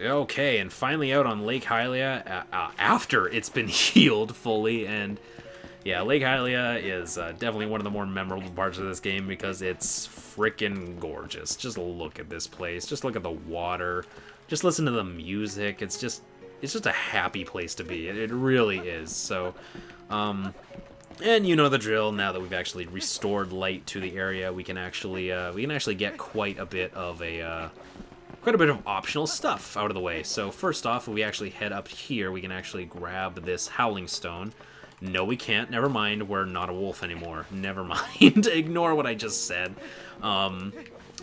Okay, and finally out on Lake Hylia after it's been healed fully, and yeah, Lake Hylia is definitely one of the more memorable parts of this game because it's freaking gorgeous. Just look at this place. Just look at the water. Just listen to the music. It's just a happy place to be. It really is. So, and you know the drill. Now that we've actually restored light to the area, we can actually get quite a bit of optional stuff out of the way. So first off, if we actually head up here, we can actually grab this Howling Stone. No, we can't. Never mind. We're not a wolf anymore. Never mind. Ignore what I just said.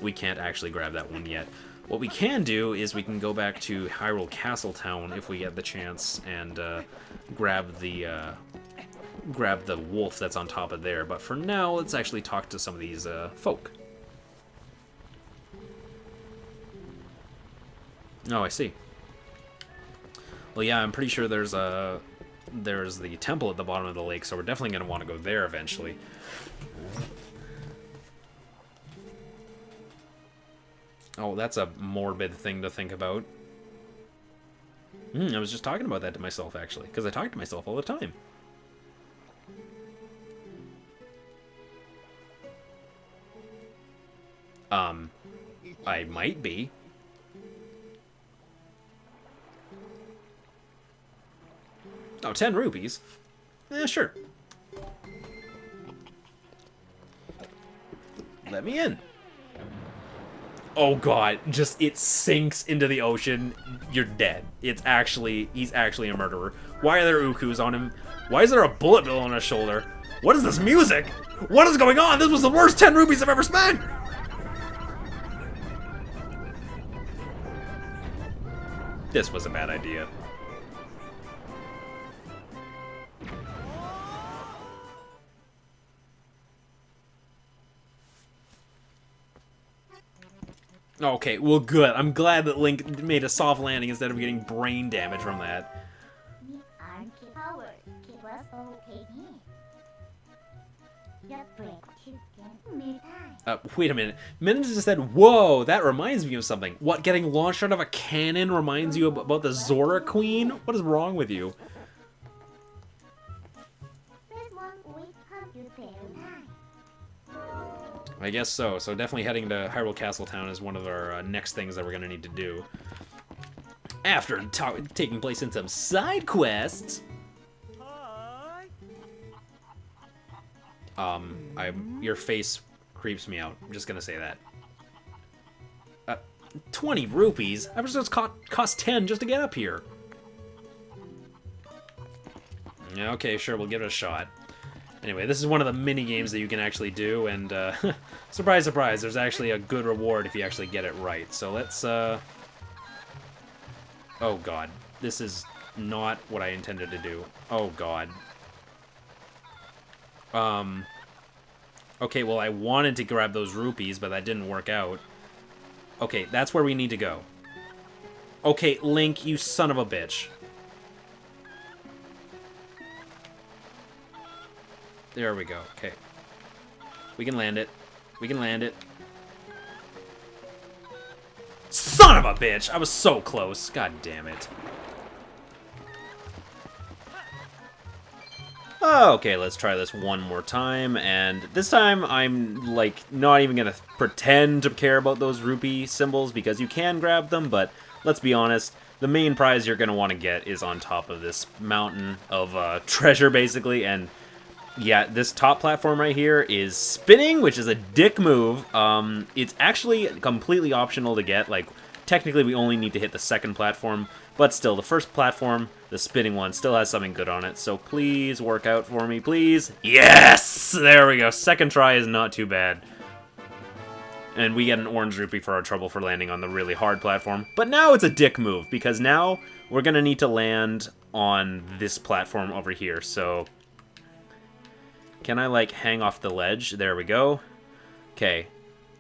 We can't actually grab that one yet. What we can do is we can go back to Hyrule Castle Town if we get the chance and grab the wolf that's on top of there. But for now, let's actually talk to some of these folk. Oh, I see. Well, yeah, I'm pretty sure there's the temple at the bottom of the lake, so we're definitely going to want to go there eventually. Oh, that's a morbid thing to think about. I was just talking about that to myself, actually, because I talk to myself all the time. I might be. Oh, 10 rupees? Sure. Let me in. Oh god, just it sinks into the ocean. You're dead. He's actually a murderer. Why are there ukus on him? Why is there a bullet bill on his shoulder? What is this music? What is going on? This was the worst 10 rupees I've ever spent! This was a bad idea. Okay, well good. I'm glad that Link made a soft landing instead of getting brain damage from that. Wait a minute. Minna just said, whoa, that reminds me of something. What, getting launched out of a cannon reminds you about the Zora Queen? What is wrong with you? I guess so. So definitely heading to Hyrule Castle Town is one of our next things that we're going to need to do. After taking place in some side quests. Your face creeps me out. I'm just going to say that. 20 rupees? I was just cost 10 just to get up here. Yeah, okay, sure, we'll give it a shot. Anyway, this is one of the mini games that you can actually do, and surprise, surprise, there's actually a good reward if you actually get it right. So let's, oh god, this is not what I intended to do. Oh god. Okay, well, I wanted to grab those rupees, but that didn't work out. Okay, that's where we need to go. Okay, Link, you son of a bitch. There we go. Okay. We can land it. We can land it. Son of a bitch! I was so close. God damn it. Okay, let's try this one more time, and this time I'm, like, not even gonna pretend to care about those rupee symbols, because you can grab them, but let's be honest, the main prize you're gonna want to get is on top of this mountain of treasure, basically, and yeah, this top platform right here is spinning, which is a dick move. It's actually completely optional to get, like, technically we only need to hit the second platform, but still, the first platform, the spinning one, still has something good on it, so please work out for me, please. Yes! There we go. Second try is not too bad. And we get an orange rupee for our trouble for landing on the really hard platform. But now it's a dick move, because now we're going to need to land on this platform over here, so can I, like, hang off the ledge? There we go. Okay.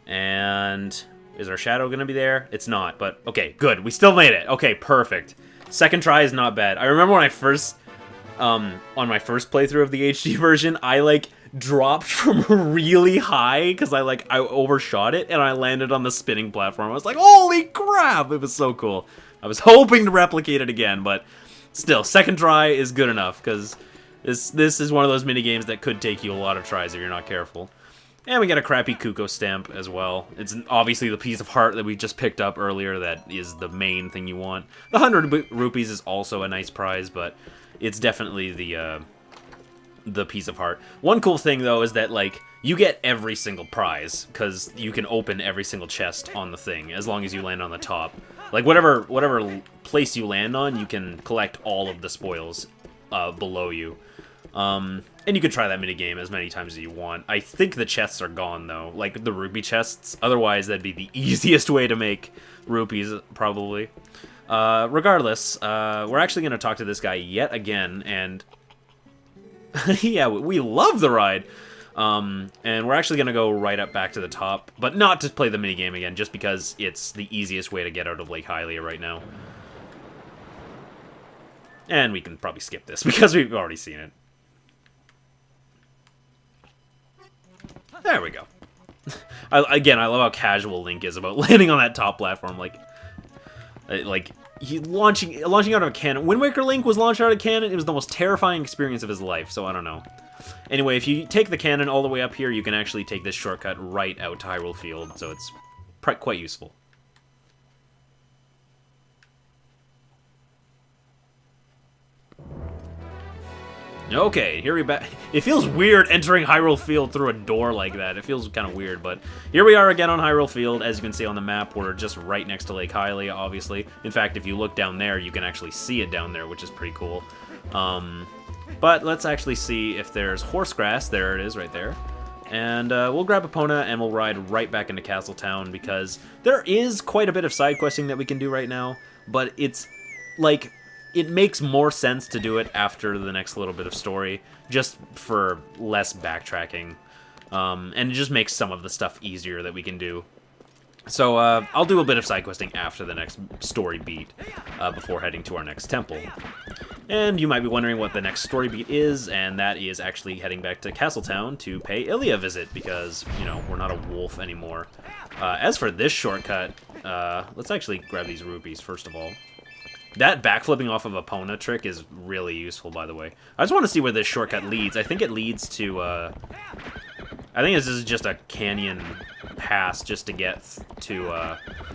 And is our shadow going to be there? It's not, but okay, good. We still made it. Okay, perfect. Second try is not bad. I remember when I first, on my first playthrough of the HD version, I, like, dropped from really high because I overshot it and I landed on the spinning platform. I was like, holy crap! It was so cool. I was hoping to replicate it again, but still, second try is good enough, because this is one of those minigames that could take you a lot of tries if you're not careful. And we got a crappy Kuko stamp as well. It's obviously the piece of heart that we just picked up earlier that is the main thing you want. The 100 rupees is also a nice prize, but it's definitely the piece of heart. One cool thing, though, is that, like, you get every single prize, because you can open every single chest on the thing, as long as you land on the top. Like, whatever place you land on, you can collect all of the spoils below you. And you can try that minigame as many times as you want. I think the chests are gone, though. Like, the rupee chests. Otherwise, that'd be the easiest way to make rupees, probably. Regardless, we're actually going to talk to this guy yet again, and... yeah, we love the ride! And we're actually going to go right up back to the top, but not to play the minigame again, just because it's the easiest way to get out of Lake Hylia right now. And we can probably skip this, because we've already seen it. There we go. Again, I love how casual Link is about landing on that top platform. Like he launching out of a cannon. Wind Waker Link was launched out of a cannon. It was the most terrifying experience of his life. So I don't know. Anyway, if you take the cannon all the way up here, you can actually take this shortcut right out to Hyrule Field. So it's quite useful. Okay, here we back. It feels weird entering Hyrule Field through a door like that. It feels kind of weird, but here we are again on Hyrule Field. As you can see on the map, we're just right next to Lake Hylia, obviously. In fact, if you look down there, you can actually see it down there, which is pretty cool. But let's actually see if there's horse grass. There it is, right there. And we'll grab Epona and we'll ride right back into Castle Town, because there is quite a bit of side questing that we can do right now, but it's like... It makes more sense to do it after the next little bit of story, just for less backtracking, and it just makes some of the stuff easier that we can do. So I'll do a bit of side questing after the next story beat, before heading to our next temple. And you might be wondering what the next story beat is, and that is actually heading back to Castletown to pay Hylia a visit, because, you know, we're not a wolf anymore. As for this shortcut, let's actually grab these rupees first of all. That backflipping off of Epona trick is really useful, by the way. I just want to see where this shortcut leads. I think it leads to, I think this is just a canyon pass just to get to,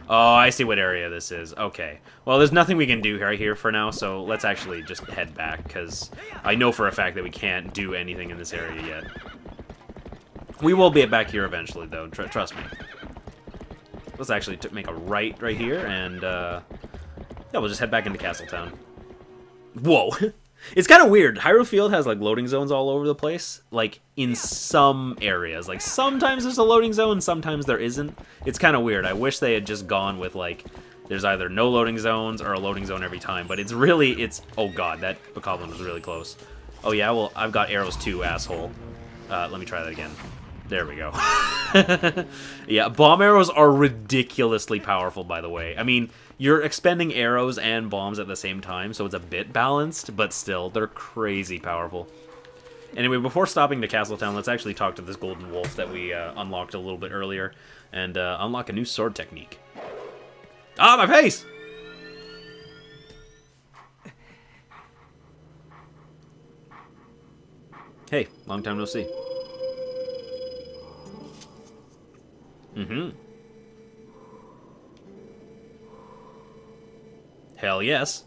oh, I see what area this is. Okay. Well, there's nothing we can do right here for now, so let's actually just head back, because I know for a fact that we can't do anything in this area yet. We will be back here eventually, though. Trust me. Let's actually make a right here, and, yeah, we'll just head back into Castletown. Whoa. It's kind of weird. Hyrule Field has, like, loading zones all over the place. Like, in some areas. Like, sometimes there's a loading zone, sometimes there isn't. It's kind of weird. I wish they had just gone with, like, there's either no loading zones or a loading zone every time. But it's really, oh god, that Bokoblin was really close. Oh yeah, well, I've got arrows too, asshole. Let me try that again. There we go. Yeah, bomb arrows are ridiculously powerful, by the way. I mean, you're expending arrows and bombs at the same time, so it's a bit balanced, but still, they're crazy powerful. Anyway, before stopping to Castletown, let's actually talk to this golden wolf that we unlocked a little bit earlier, and unlock a new sword technique. Ah, my face! Hey, long time no see. Mm-hmm. Hell yes.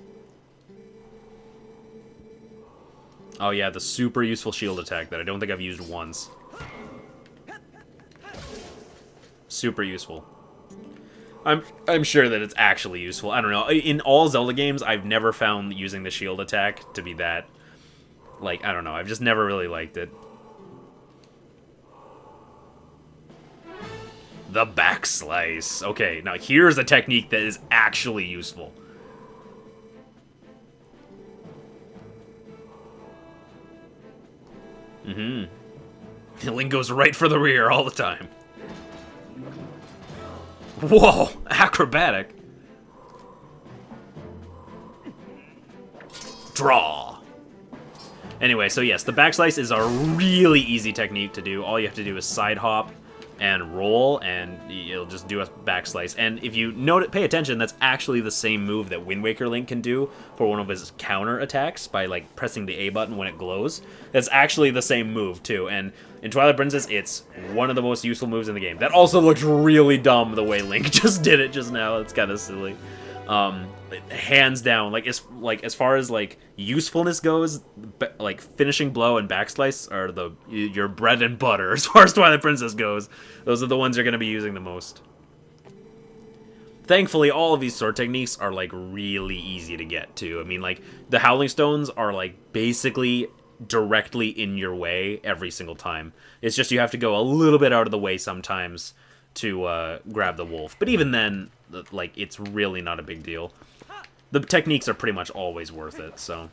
Oh yeah, the super useful shield attack that I don't think I've used once. Super useful. I'm sure that it's actually useful. I don't know. In all Zelda games, I've never found using the shield attack to be that... Like, I don't know. I've just never really liked it. The back slice. Okay, now here's a technique that is actually useful. Mm-hmm. Link goes right for the rear all the time. Whoa! Acrobatic. Draw. Anyway, so yes, the backslice is a really easy technique to do. All you have to do is side hop and roll, and it'll just do a back slice. And if you pay attention, that's actually the same move that Wind Waker Link can do for one of his counter attacks by like pressing the A button when it glows. That's actually the same move too. And in Twilight Princess, it's one of the most useful moves in the game. That also looks really dumb the way Link just did it just now. It's kind of silly. Hands down, as far as like usefulness goes, like finishing blow and backslice are your bread and butter as far as Twilight Princess goes. Those are the ones you're going to be using the most. Thankfully, all of these sword techniques are like really easy to get to. I mean, like the Howling Stones are like basically directly in your way every single time. It's just you have to go a little bit out of the way sometimes to grab the wolf. But even then, like, it's really not a big deal. The techniques are pretty much always worth it, so...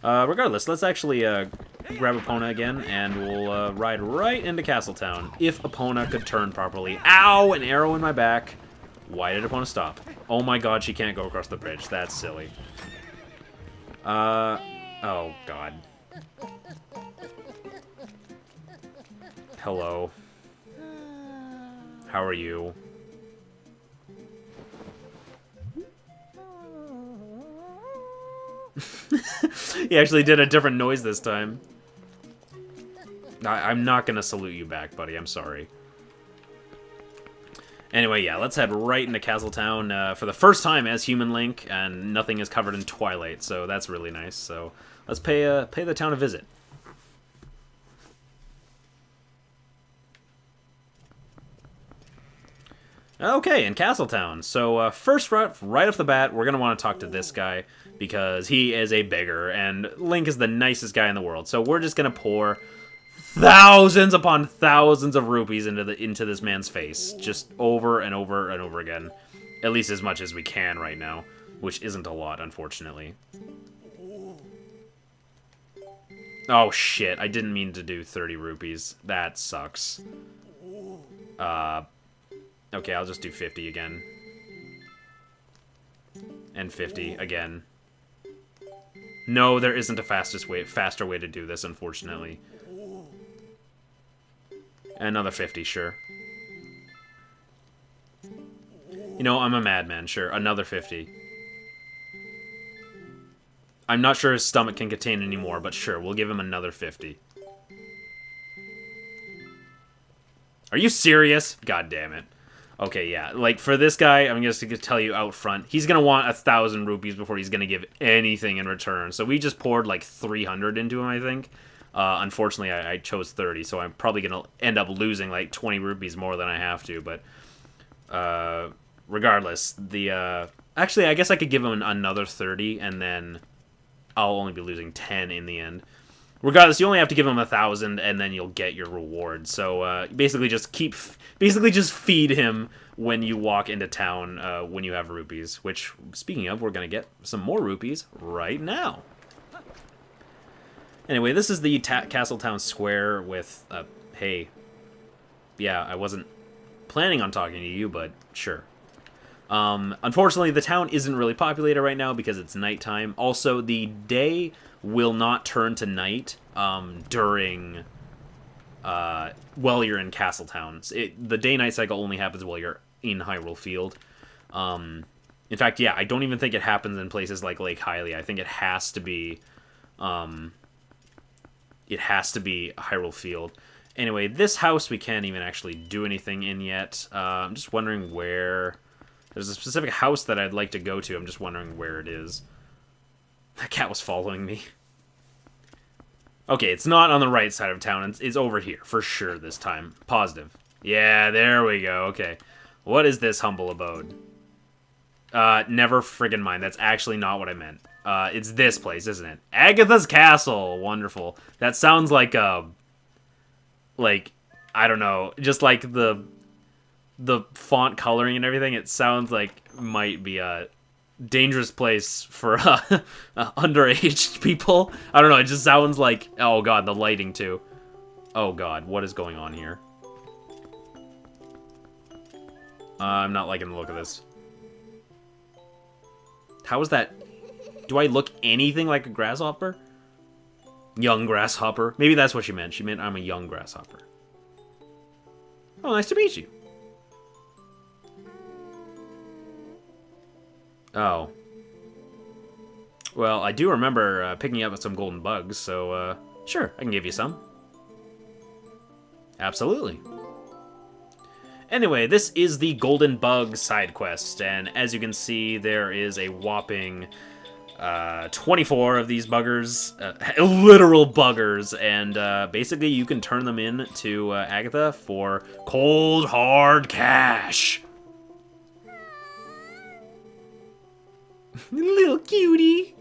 regardless, let's actually grab Epona again, and we'll ride right into Castletown. If Epona could turn properly. Ow! An arrow in my back. Why did Epona stop? Oh my god, she can't go across the bridge. That's silly. Oh god. Hello. How are you? He actually did a different noise this time. I'm not gonna salute you back, buddy. I'm sorry. Anyway, yeah, let's head right into Castletown for the first time as Human Link, and nothing is covered in Twilight, so that's really nice. So let's pay the town a visit. Okay, in Castletown. So first, right off the bat, we're going to want to talk to this guy because he is a beggar, and Link is the nicest guy in the world. So we're just going to pour thousands upon thousands of rupees into this man's face, just over and over and over again. At least as much as we can right now, which isn't a lot, unfortunately. Oh, shit. I didn't mean to do 30 rupees. That sucks. Okay, I'll just do 50 again. And 50 again. No, there isn't a faster way to do this, unfortunately. Another 50, sure. You know, I'm a madman, sure. Another 50. I'm not sure his stomach can contain any more, but sure, we'll give him another 50. Are you serious? God damn it. Okay, yeah. Like, for this guy, I'm just going to tell you out front, he's going to want 1,000 rupees before he's going to give anything in return. So we just poured, like, 300 into him, I think. Unfortunately, I chose 30, so I'm probably going to end up losing, like, 20 rupees more than I have to. But, regardless, actually, I guess I could give him another 30, and then I'll only be losing 10 in the end. Regardless, you only have to give him 1,000, and then you'll get your reward. So basically, just feed him when you walk into town when you have rupees. Which, speaking of, we're gonna get some more rupees right now. Anyway, this is the Castletown Square with hey, yeah, I wasn't planning on talking to you, but sure. Unfortunately, the town isn't really populated right now because it's nighttime. Also, the day will not turn to night during while you're in Castletown. The day-night cycle only happens while you're in Hyrule Field. In fact, yeah, I don't even think it happens in places like Lake Hylia. I think it has to be Hyrule Field. Anyway, this house we can't even actually do anything in yet. I'm just wondering where. There's a specific house that I'd like to go to. I'm just wondering where it is. That cat was following me. Okay, it's not on the right side of town. It's over here, for sure this time. Positive. Yeah, there we go. Okay. What is this humble abode? Never friggin' mind. That's actually not what I meant. It's this place, isn't it? Agatha's Castle. Wonderful. That sounds like, I don't know, just like the font coloring and everything. It sounds like might be a dangerous place for underage people. I don't know, it just sounds like, oh god, the lighting too. Oh god, what is going on here? I'm not liking the look of this. How is that? Do I look anything like a grasshopper? Young grasshopper. Maybe that's what she meant. She meant I'm a young grasshopper. Oh, nice to meet you. Oh. Well, I do remember picking up some golden bugs, so sure, I can give you some. Absolutely. Anyway, this is the Golden Bug side quest, and as you can see, there is a whopping 24 of these buggers, literal buggers, and basically you can turn them in to Agatha for cold, hard cash. Little cutie.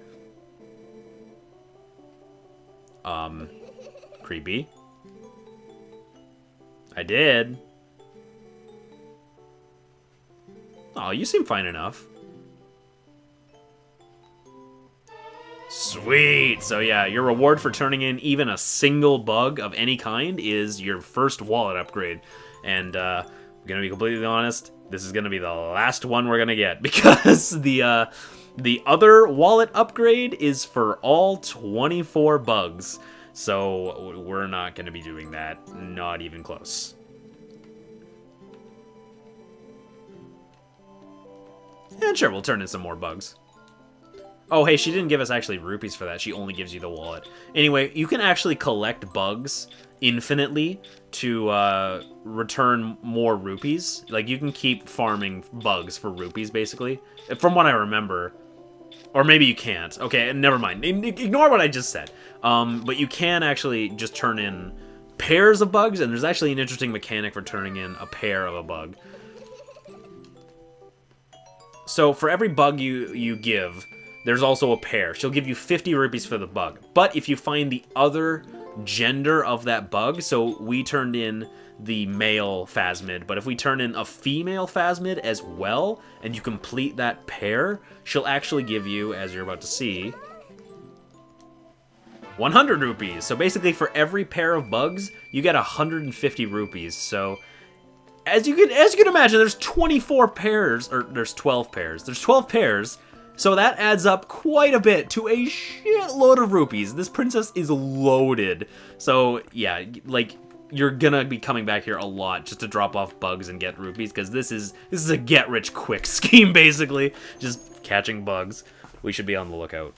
Creepy. I did. Oh, you seem fine enough. Sweet! So yeah, your reward for turning in even a single bug of any kind is your first wallet upgrade. And I'm gonna be completely honest, this is gonna be the last one we're gonna get, because the other wallet upgrade is for all 24 bugs. So we're not gonna be doing that, not even close. And sure, we'll turn in some more bugs. Oh, hey, she didn't give us actually rupees for that. She only gives you the wallet. Anyway, you can actually collect bugs infinitely to return more rupees. Like, you can keep farming bugs for rupees, basically. From what I remember. Or maybe you can't. Okay, never mind. Ignore what I just said. But you can actually just turn in pairs of bugs, and there's actually an interesting mechanic for turning in a pair of a bug. So for every bug you give, there's also a pair. She'll give you 50 rupees for the bug. But if you find the other gender of that bug, so we turned in the male phasmid, but if we turn in a female phasmid as well, and you complete that pair, she'll actually give you, as you're about to see, 100 rupees. So basically for every pair of bugs, you get 150 rupees. So as you can imagine, there's 24 pairs, or there's 12 pairs. There's 12 pairs, so that adds up quite a bit to a shitload of rupees. This princess is loaded. So yeah, like, you're gonna be coming back here a lot just to drop off bugs and get rupees, because this is a get-rich-quick scheme, basically. Just catching bugs. We should be on the lookout.